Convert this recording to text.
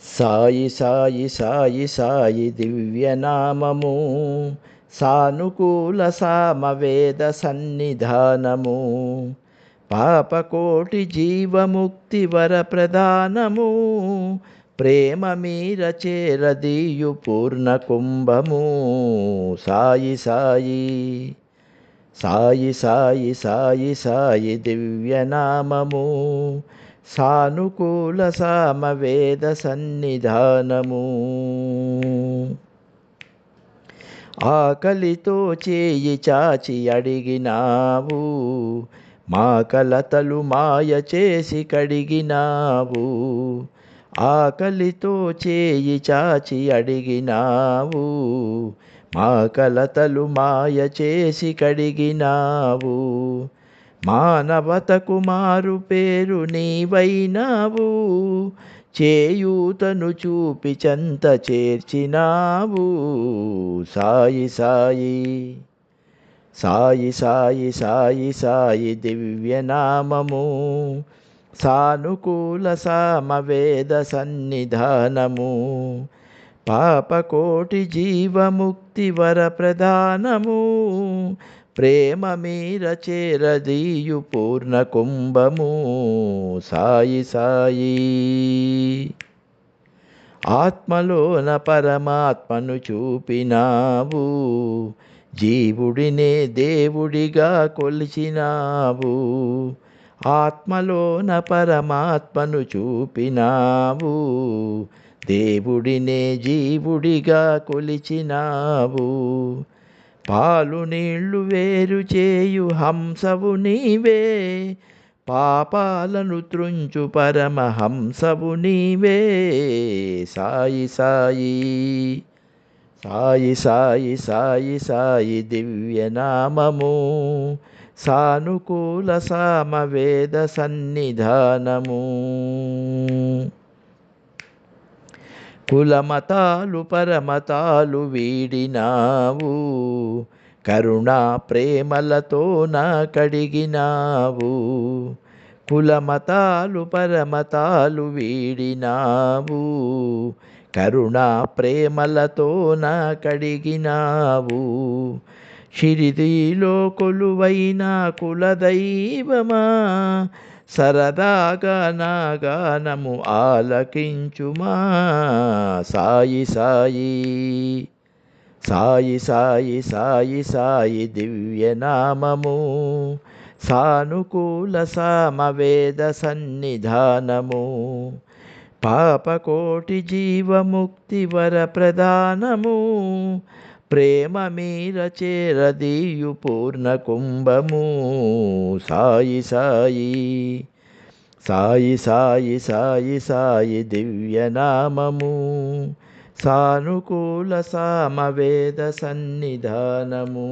సాయి సాయి సాయి సాయి దివ్యనామము సానుకూల సామవేద సన్నిధానము పాపకోటి జీవముక్తి వర ప్రదానము ప్రేమ మీర చేరదీయు పూర్ణ కుంభము సాయి సాయి సాయి సాయి సాయి సాయి దివ్యనామము సానుకూల సామవేద సన్నిధానము ఆకలితో చేయి చాచి అడిగినావు మా కలతలు మాయ చేసి కడిగినావు ఆకలితో చేయి చాచి అడిగినావు మా కలతలు మాయ చేసి కడిగినావు మానవతకు మారు పేరు నీవైనావు చేయూతను చూపి చెంత చేర్చినావు సాయి సాయి సాయి సాయి సాయి సాయి దివ్యనామము సానుకూల సామవేద సన్నిధానము పాపకోటి జీవముక్తి వర ప్రదానము ప్రేమ మీర చేరదీయు పూర్ణ కుంభము సాయి సాయి ఆత్మలోన పరమాత్మను చూపినావు జీవుడినే దేవుడిగా కొలిచినావు ఆత్మలోన పరమాత్మను చూపినావు దేవుడినే జీవుడిగా కొలిచినావు పాలు నీళ్లు వేరు చేయు హంసవు నీవే పాపాలను త్రుంచు పరమహంసవు నీవే సాయి సాయి సాయి సాయి సాయి సాయి దివ్యనామము సానుకూల సామవేద సన్నిధానము కులమతాలు పరమతాలు వీడినావు కరుణా ప్రేమలతో నా కడిగినావు కులమతాలు పరమతాలు వీడినావు కరుణా ప్రేమలతో నా కడిగినావు షిరిడీలో కొలువైన కులదైవమా సరదాగా నా గానము ఆలకించుమా సాయి సాయి సాయి సాయి సాయి సాయి దివ్యనామము సానుకూల సామవేద సన్నిధానము పాపకోటి జీవముక్తి వర ప్రదానము ప్రేమ మీర చేరదీయు పూర్ణ కుంభము సాయి సాయి సాయి సాయి సాయి సాయి దివ్యనామము సానుకూల సామవేద సన్నిధానము